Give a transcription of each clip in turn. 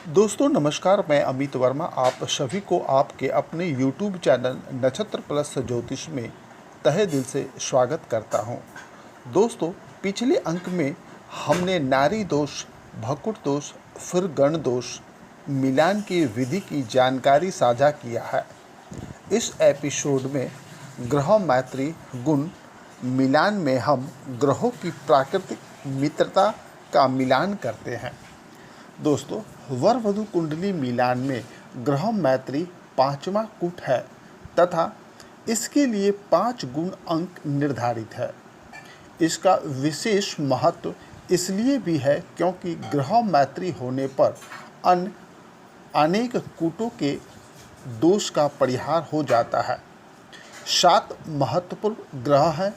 दोस्तों नमस्कार, मैं अमित वर्मा आप सभी को आपके अपने YouTube चैनल नक्षत्र प्लस ज्योतिष में तहे दिल से स्वागत करता हूं। दोस्तों पिछले अंक में हमने नारी दोष, भकुट दोष, फिर गण दोष, मिलान की विधि की जानकारी साझा किया है। इस एपिसोड में ग्रह मैत्री गुण मिलान में हम ग्रहों की प्राकृतिक मित्रता का मिलान करते हैं। दोस्तों वर वधु कुंडली मिलान में ग्रह मैत्री पांचवा कूट है तथा इसके लिए 5 गुण अंक निर्धारित है। इसका विशेष महत्व इसलिए भी है क्योंकि ग्रह मैत्री होने पर अनेक कूटों के दोष का परिहार हो जाता है। 7 महत्वपूर्ण ग्रह हैं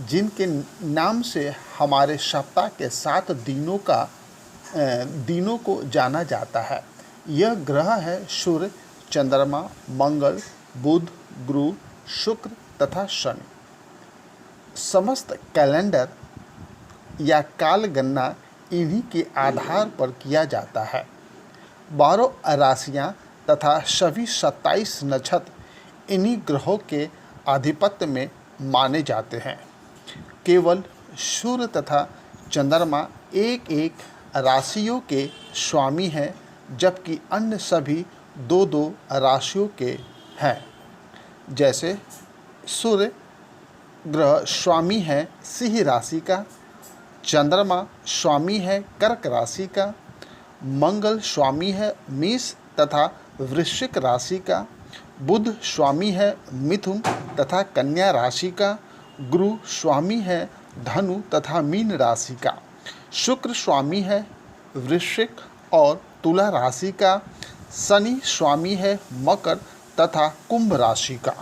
जिनके नाम से हमारे सप्ताह के 7 दिनों को जाना जाता है। यह ग्रह है सूर्य, चंद्रमा, मंगल, बुध, गुरु, शुक्र तथा शनि। समस्त कैलेंडर या काल गणना इन्हीं के आधार पर किया जाता है। 12 राशियां तथा सभी 27 नक्षत्र इन्हीं ग्रहों के आधिपत्य में माने जाते हैं। केवल सूर्य तथा चंद्रमा एक एक राशियों के स्वामी हैं, जबकि अन्य सभी 2-2 राशियों के हैं। जैसे सूर्य ग्रह स्वामी है सिंह राशि का, चंद्रमा स्वामी है कर्क राशि का, मंगल स्वामी है मेष तथा वृश्चिक राशि का, बुध स्वामी है मिथुन तथा कन्या राशि का, गुरु स्वामी है धनु तथा मीन राशि का, शुक्र स्वामी है वृश्चिक और तुला राशि का, शनि स्वामी है मकर तथा कुंभ राशि का।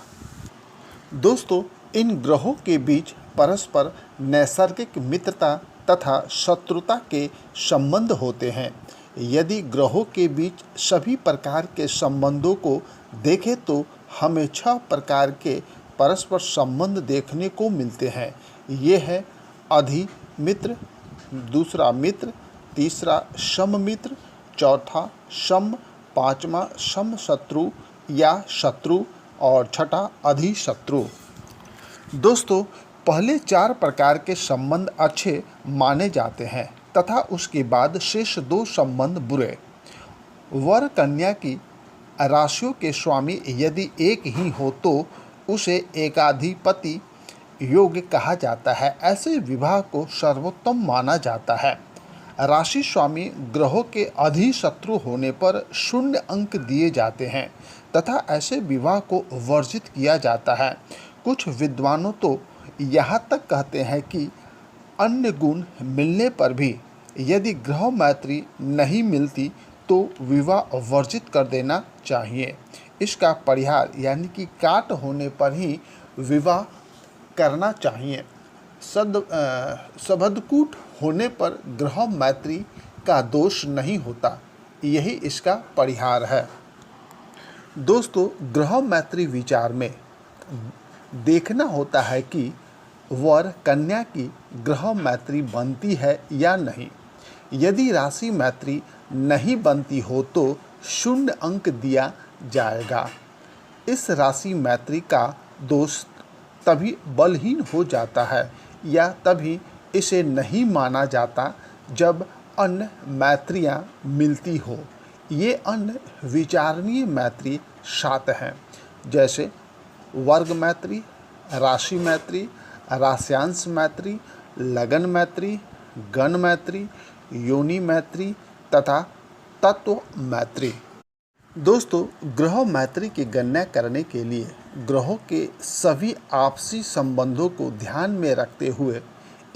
दोस्तों इन ग्रहों के बीच परस्पर नैसर्गिक मित्रता तथा शत्रुता के संबंध होते हैं। यदि ग्रहों के बीच सभी प्रकार के संबंधों को देखें तो हमें 6 प्रकार के परस्पर संबंध देखने को मिलते हैं। ये है अधि मित्र, दूसरा मित्र, तीसरा सम मित्र, चौथा सम, पांचवा सम शत्रु या शत्रु और छठा अधि शत्रु। दोस्तों पहले 4 प्रकार के संबंध अच्छे माने जाते हैं तथा उसके बाद शेष 2 संबंध बुरे। वर कन्या की राशियों के स्वामी यदि एक ही हो तो उसे एकाधिपति योग कहा जाता है। ऐसे विवाह को सर्वोत्तम माना जाता है। राशि स्वामी ग्रहों के अधिशत्रु होने पर 0 अंक दिए जाते हैं तथा ऐसे विवाह को वर्जित किया जाता है। कुछ विद्वानों तो यहाँ तक कहते हैं कि अन्य गुण मिलने पर भी यदि ग्रह मैत्री नहीं मिलती तो विवाह वर्जित कर देना चाहिए। इसका परिहार यानी कि काट होने पर ही विवाह करना चाहिए। सभदकूट होने पर ग्रह मैत्री का दोष नहीं होता, यही इसका परिहार है। दोस्तों ग्रह मैत्री विचार में देखना होता है कि वर कन्या की ग्रह मैत्री बनती है या नहीं। यदि राशि मैत्री नहीं बनती हो तो 0 अंक दिया जाएगा। इस राशि मैत्री का दोष तभी बलहीन हो जाता है या तभी इसे नहीं माना जाता जब अन्य मैत्रियाँ मिलती हो। ये अन्य विचारणीय मैत्री 7 हैं, जैसे वर्ग मैत्री, राशि मैत्री, राश्यांश मैत्री, लगन मैत्री, गण मैत्री, योनि मैत्री तथा तत्व मैत्री। दोस्तों ग्रह मैत्री की गणना करने के लिए ग्रहों के सभी आपसी संबंधों को ध्यान में रखते हुए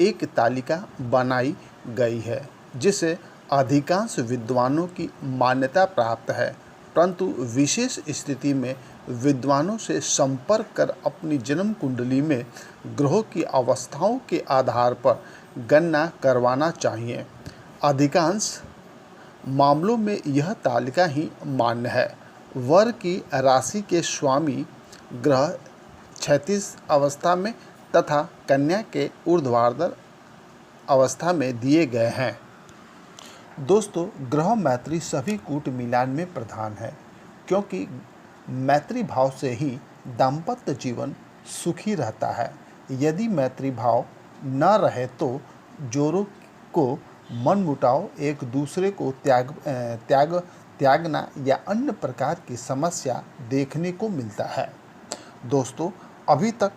एक तालिका बनाई गई है, जिसे अधिकांश विद्वानों की मान्यता प्राप्त है, परंतु विशेष स्थिति में विद्वानों से संपर्क कर अपनी जन्म कुंडली में ग्रहों की अवस्थाओं के आधार पर गणना करवाना चाहिए। अधिकांश मामलों में यह तालिका ही मान्य है। वर की राशि के स्वामी ग्रह क्षैतिज अवस्था में तथा कन्या के ऊर्ध्वाधर अवस्था में दिए गए हैं। दोस्तों, ग्रह मैत्री सभी कूट मिलान में प्रधान है, क्योंकि मैत्री भाव से ही दाम्पत्य जीवन सुखी रहता है। यदि मैत्री भाव न रहे तो जोड़ों को मनमुटाव, एक दूसरे को त्यागना या अन्य प्रकार की समस्या देखने को मिलता है। दोस्तों, अभी तक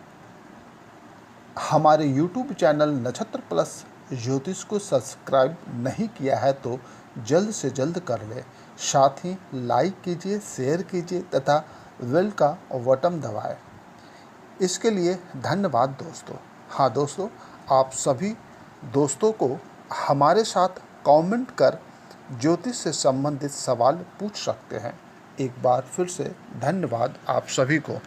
हमारे YouTube चैनल नक्षत्र प्लस ज्योतिष को सब्सक्राइब नहीं किया है तो जल्द से जल्द कर ले। साथ ही लाइक कीजिए, शेयर कीजिए तथा बेल का बटन दबाएं। इसके लिए धन्यवाद दोस्तों। हाँ दोस्तों, आप सभी दोस्तों को हमारे साथ कमेंट कर ज्योतिष से संबंधित सवाल पूछ सकते हैं। एक बार फिर से धन्यवाद आप सभी को।